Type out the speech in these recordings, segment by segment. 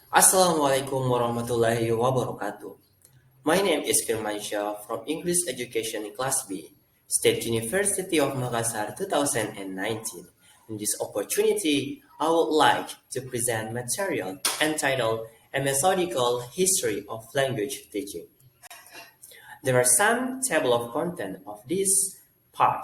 Assalamualaikum warahmatullahi wabarakatuh. My name is Firmansyah from English Education Class B, State University of Makassar 2019. In this opportunity, I would like to present material entitled A Methodical History of Language Teaching. There are some table of content of this part.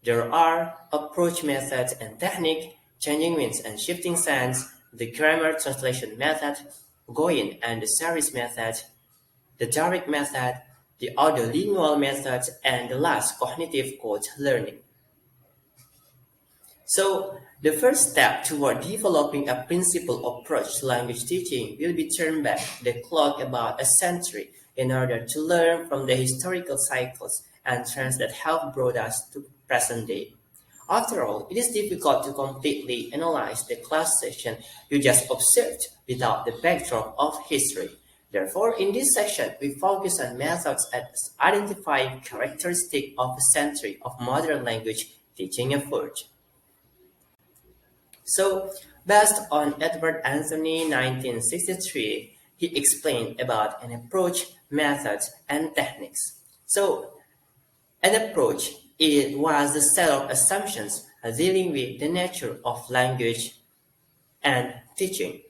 There are approach methods and technique, changing means and shifting sense, the grammar translation method, going and the series method, the direct method, the audiolingual method, and the last cognitive code learning. So, the first step toward developing a principled approach to language teaching will be turn back the clock about a century in order to learn from the historical cycles and trends that have brought us to present day. After all, it is difficult to completely analyze the class session you just observed without the backdrop of history. Therefore, in this section, we focus on methods as identifying characteristics of a century of modern language teaching effort. So, based on Edward Anthony 1963, he explained about an approach, methods, and techniques. So, an approach was the set of assumptions dealing with the nature of language and teaching.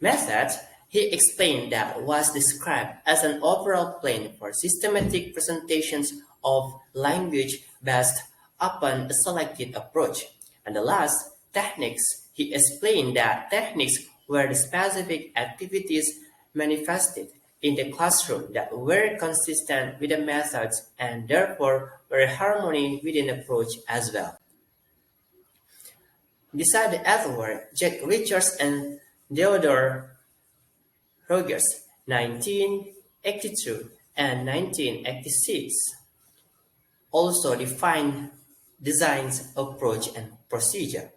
Method, he explained that was described as an overall plan for systematic presentations of language based upon a selected approach. And the last, techniques, he explained that techniques were the specific activities manifested in the classroom that were consistent with the methods and therefore were harmony with an approach as well. Beside Edward, Jack Richards and Theodore Rogers, 1982 and 1986, also defined design's approach and procedure.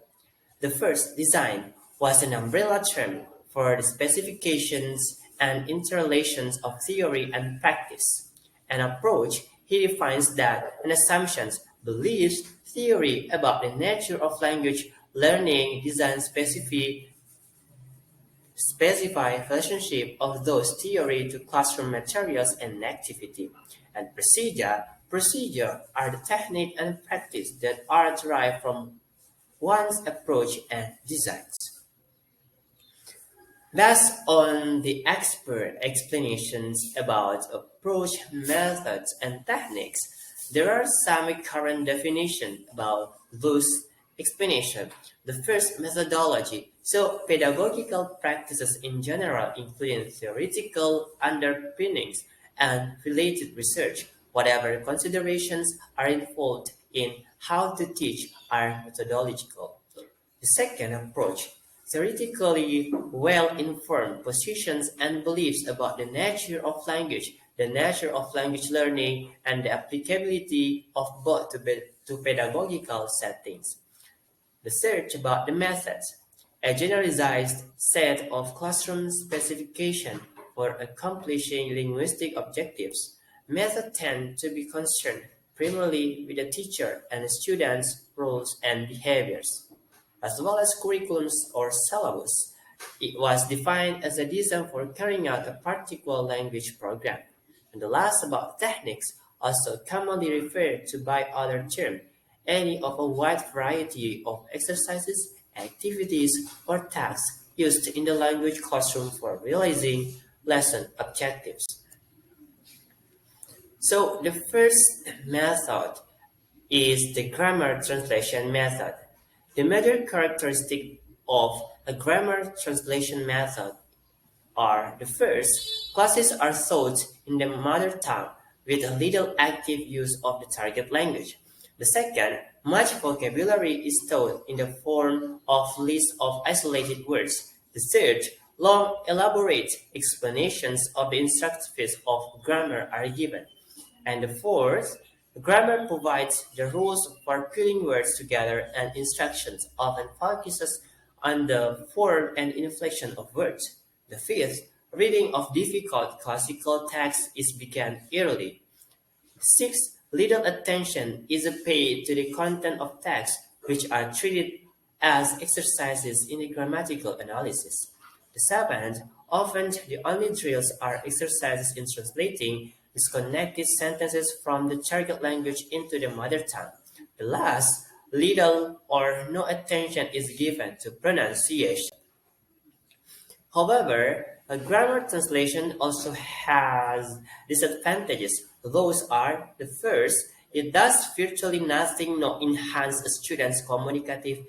The first, design, was an umbrella term for the specifications and interrelations of theory and practice. An approach, he defines that an assumptions, beliefs, theory about the nature of language learning, design specify relationship of those theory to classroom materials and activity. And procedure are the technique and practice that are derived from one's approach and designs. Based on the expert explanations about approach, methods, and techniques, there are some current definitions about those explanations. The first, methodology. So, pedagogical practices in general, including theoretical underpinnings and related research, whatever considerations are involved in how to teach are methodological. The second approach, theoretically well-informed positions and beliefs about the nature of language, the nature of language learning, and the applicability of both to pedagogical settings. The search about the methods, a generalized set of classroom specifications for accomplishing linguistic objectives. Methods tend to be concerned primarily with the teacher and the students' roles and behaviors, as well as curriculums or syllabus. It was defined as a design for carrying out a particular language program. And the last about techniques, also commonly referred to by other term, any of a wide variety of exercises, activities, or tasks used in the language classroom for realizing lesson objectives. So the first method is the grammar translation method. The major characteristic of a grammar translation method are the first, classes are taught in the mother tongue with a little active use of the target language. The second, much vocabulary is taught in the form of lists of isolated words. The third, long elaborate explanations of the instructions of grammar are given. And the fourth, grammar provides the rules for putting words together and instructions often focuses on the form and inflection of words. The fifth, reading of difficult classical texts is begun early. Sixth, little attention is paid to the content of texts which are treated as exercises in the grammatical analysis. The seventh, often the only drills are exercises in translating disconnected sentences from the target language into the mother tongue. The last, little or no attention is given to pronunciation. However, a grammar translation also has disadvantages. Those are the first, it does virtually nothing to enhance a student's communicative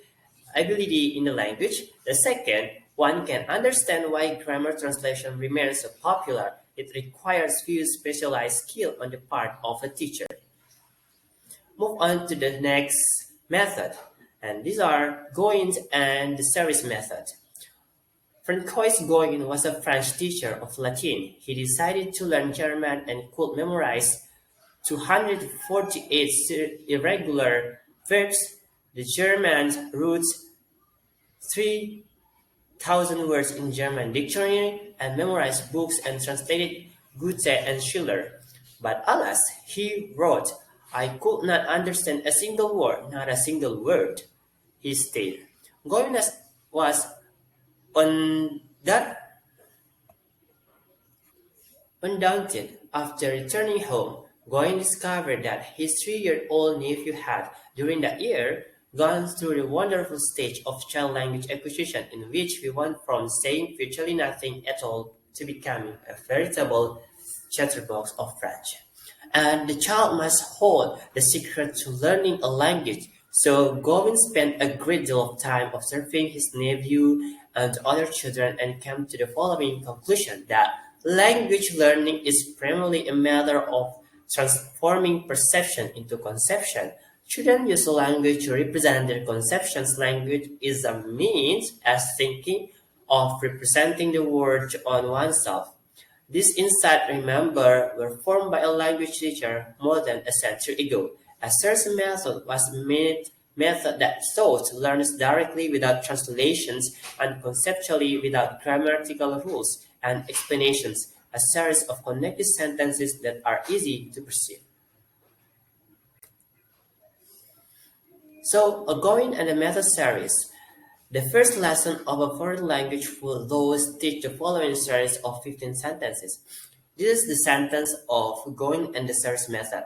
ability in the language. The second, one can understand why grammar translation remains so popular. It requires few specialized skill on the part of a teacher. Move on to the next method, and these are Goins and the series method. Francois Goyin was a French teacher of Latin. He decided to learn German and could memorize 248 irregular verbs, the German roots 3,000 words in German dictionary, and memorized books and translated Goethe and Schiller. But alas, he wrote, I could not understand a single word, not a single word, he stated. Goyin was on that undaunted, after returning home, Goin discovered that his 3-year-old nephew had, during that year, gone through the wonderful stage of child language acquisition in which we went from saying virtually nothing at all to becoming a veritable chatterbox of French. And the child must hold the secret to learning a language. So Govin spent a great deal of time observing his nephew and other children and came to the following conclusion that language learning is primarily a matter of transforming perception into conception. Children use language to represent their conceptions. Language is a means as thinking of representing the world on oneself. These insights, remember, were formed by a language teacher more than a century ago. A search method was a method that sought learners directly without translations and conceptually without grammatical rules and explanations, a series of connected sentences that are easy to perceive. So, a going and a method series. The first lesson of a foreign language will those teach the following series of 15 sentences. This is the sentence of going and the series method.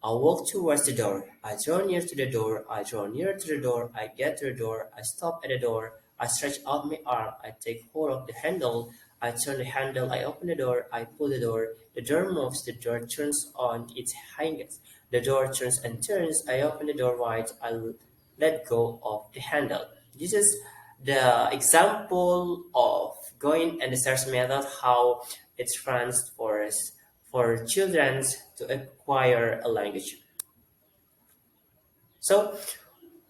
I walk towards the door. I draw near to the door. I draw nearer to the door. I get to the door. I stop at the door. I stretch out my arm. I take hold of the handle. I turn the handle. I open the door. I pull the door. The door moves. The door turns on its hinges. The door turns and turns. I open the door wide. I let go of the handle. This is the example of going and the search method, how it runs for children to acquire a language. So,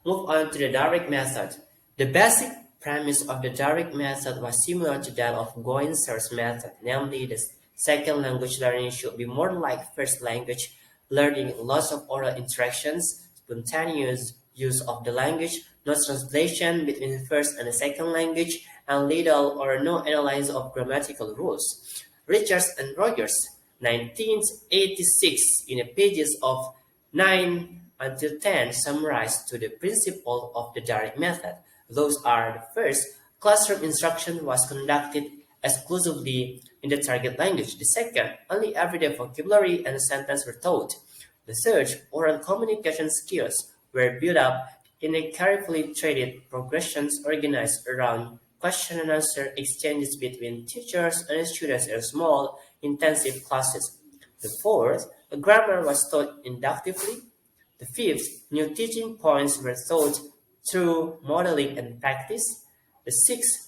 move on to the direct method. The basic premise of the direct method was similar to that of Goins' search method, namely the second language learning should be more like first language learning, lots of oral interactions, spontaneous use of the language, no translation between first and the second language, and little or no analysis of grammatical rules. Richards and Rogers, 1986, in the pages of 9 until 10 summarized to the principle of the direct method. Those are the first, classroom instruction was conducted exclusively in the target language. The second, only everyday vocabulary and sentence were taught. The third, oral communication skills were built up in a carefully treated progressions organized around question and answer exchanges between teachers and students in small, intensive classes. The fourth, a grammar was taught inductively. The fifth, new teaching points were taught through modeling and practice. The sixth,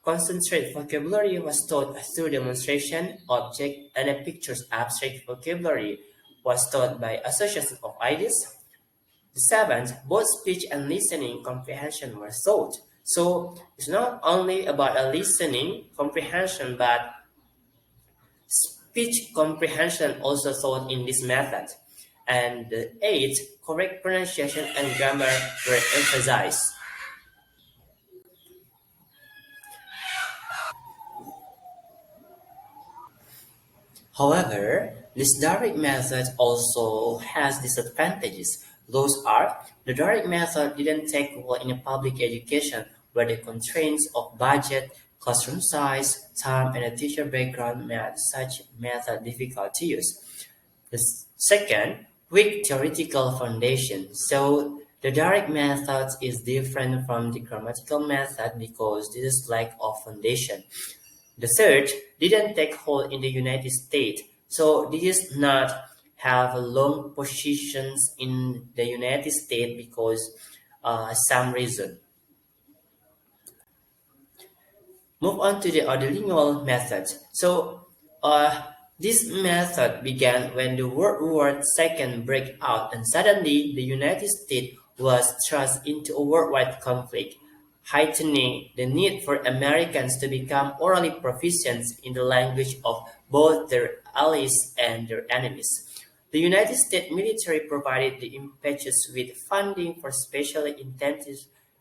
concentrate vocabulary was taught through demonstration, object, and a picture's abstract vocabulary was taught by association of ideas. The seventh, both speech and listening comprehension were taught. So it's not only about a listening comprehension, but speech comprehension also taught in this method. And the eighth, correct pronunciation and grammar were emphasized. However, this direct method also has disadvantages. Those are, the direct method didn't take well in a public education where the constraints of budget, Classroom size, time, and a teacher background made such method difficult to use. Second, weak theoretical foundation. So the direct method is different from the grammatical method because this is lack of foundation. The third didn't take hold in the United States, so this is not have long positions in the United States because some reason. Move on to the ordinal method. So, uh, this method began when the World War II broke out, and suddenly the United States was thrust into a worldwide conflict, heightening the need for Americans to become orally proficient in the language of both their allies and their enemies. The United States military provided the impetus with funding for specially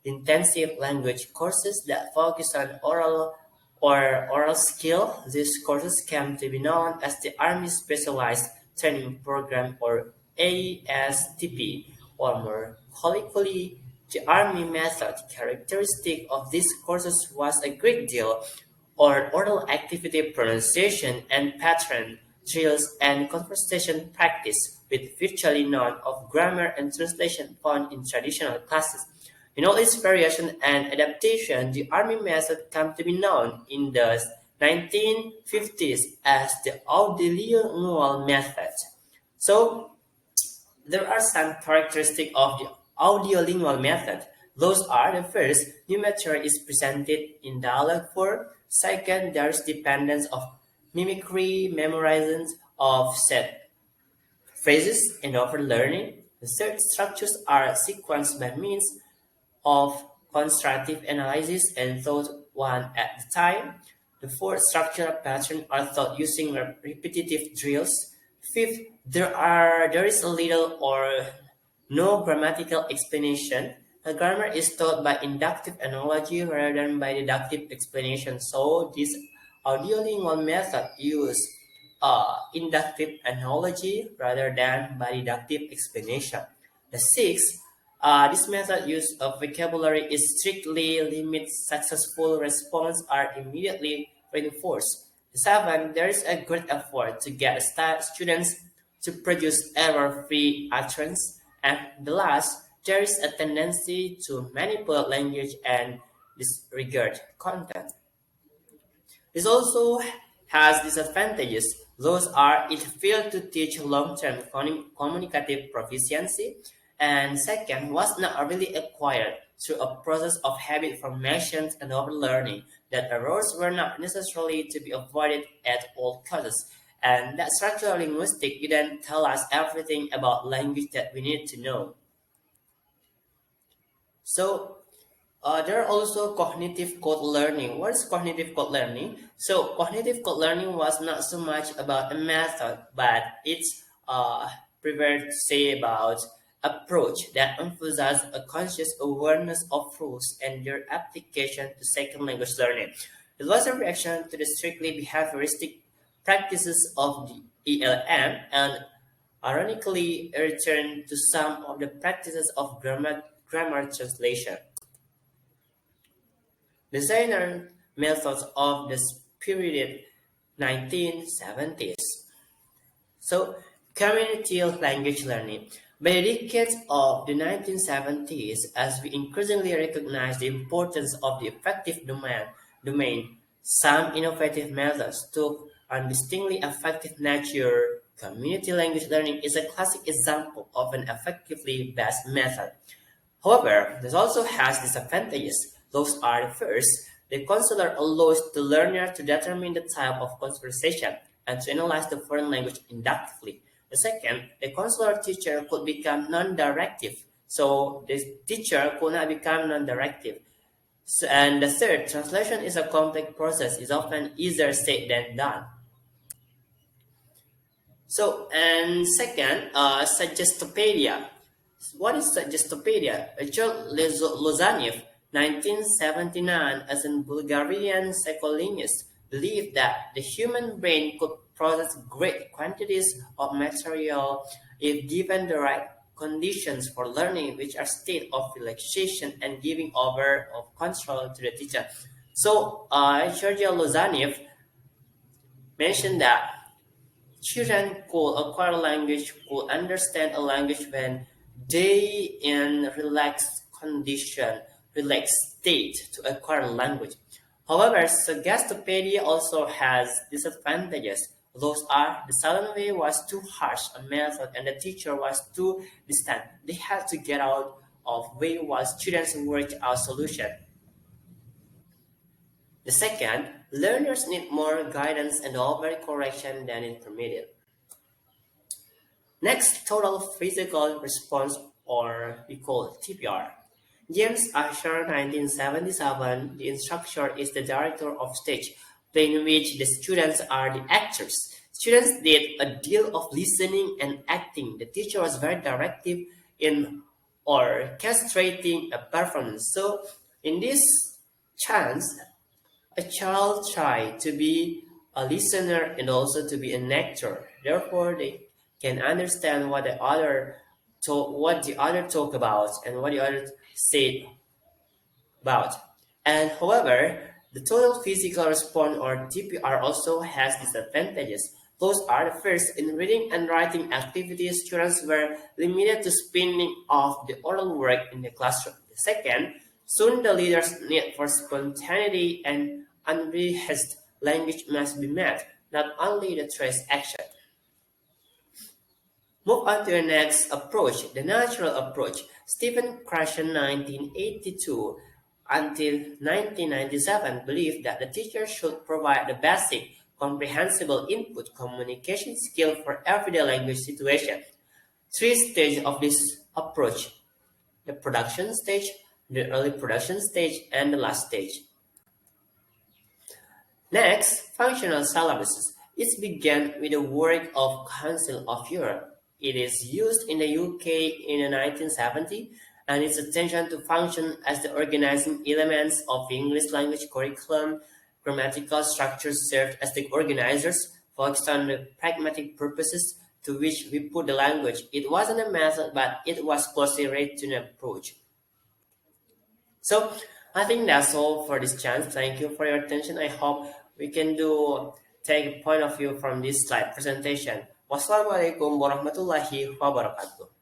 intensive language courses that focus on oral skill. These courses came to be known as the Army Specialized Training Program or ASTP, or more colloquially, the Army Method. Characteristic of these courses was a great deal or oral activity pronunciation and pattern drills and conversation practice with virtually none of grammar and translation found in traditional classes. In all its variation and adaptation, the Army method came to be known in the 1950s as the audiolingual method. So, there are some characteristics of the audiolingual method. Those are: the first, new material is presented in dialogue form. Second, there is dependence of mimicry, memorization of set phrases, and over learning. The third, structures are sequenced by means of constructive analysis and thought one at a time. The fourth, structural patterns are taught using repetitive drills. Fifth, there is a little or no grammatical explanation. A grammar is taught by inductive analogy rather than by deductive explanation. So this audiolingual method uses inductive analogy rather than by deductive explanation. The sixth, this method use of vocabulary is strictly limited. Successful response are immediately reinforced. Seven, there is a great effort to get students to produce error-free utterance. And the last, there is a tendency to manipulate language and disregard content. This also has disadvantages. Those are: it failed to teach long-term communicative proficiency, and second, was not really acquired through a process of habit formation and overlearning, that errors were not necessarily to be avoided at all costs, and that structural linguistics didn't tell us everything about language that we need to know. So there are also cognitive code learning. What is cognitive code learning? So cognitive code learning was not so much about a method, but it's prepared to say about approach that emphasizes a conscious awareness of rules and their application to second language learning. It was a reaction to the strictly behavioristic practices of the ELM and ironically a return to some of the practices of grammar translation. Designer methods of the period 1970s. So, community language learning. By the decades of the 1970s, as we increasingly recognize the importance of the effective domain, some innovative methods took on distinctly effective nature. Community language learning is a classic example of an effectively based method. However, this also has disadvantages. Those are: the first, the counselor allows the learner to determine the type of conversation and to analyze the foreign language inductively. The second, the counselor teacher could become non-directive. So the teacher could not become non-directive. And the third, translation is a complex process. It's often easier said than done. So, and second, Suggestopedia. What is Suggestopedia? Richard Lozanev, 1979, as a Bulgarian psycholinguist, believed that the human brain could process great quantities of material if given the right conditions for learning, which are state of relaxation and giving over of control to the teacher. Georgia Lozanev mentioned that children could acquire language, could understand a language when they in relaxed state to acquire language. However, Sagastopedia also has disadvantages. Those are the silent way was too harsh a method and the teacher was too distant. They had to get out of way while students worked out solution. The second, learners need more guidance and overcorrection than intermediate. Next, total physical response, or we call TPR. James Asher, 1977, the instructor is the director of stage, playing which the students are the actors. Students did a deal of listening and acting. The teacher was very directive in orchestrating a performance. So, in this chance, a child tries to be a listener and also to be an actor. Therefore, they can understand what the other talk about and what the other said about. And however, the total physical response or TPR also has disadvantages. Those are the first in reading and writing activities, students were limited to spinning off the oral work in the classroom. The second, soon the leader's need for spontaneity and unrehearsed language must be met, not only the trace action. Move on to the next approach, the natural approach. Stephen Krashen, 1982 until 1997, believed that the teacher should provide the basic, comprehensible input communication skill for everyday language situation. Three stages of this approach: the production stage, the early production stage, and the last stage. Next, functional syllabuses. It began with the work of Council of Europe. It is used in the UK in the 1970s, and its attention to function as the organizing elements of the English language curriculum. Grammatical structures served as the organizers, focused on the pragmatic purposes to which we put the language. It wasn't a method, but it was closely related to an approach. So I think that's all for this chance. Thank you for your attention. I hope we can take a point of view from this slide presentation. Wassalamualaikum warahmatullahi wabarakatuh.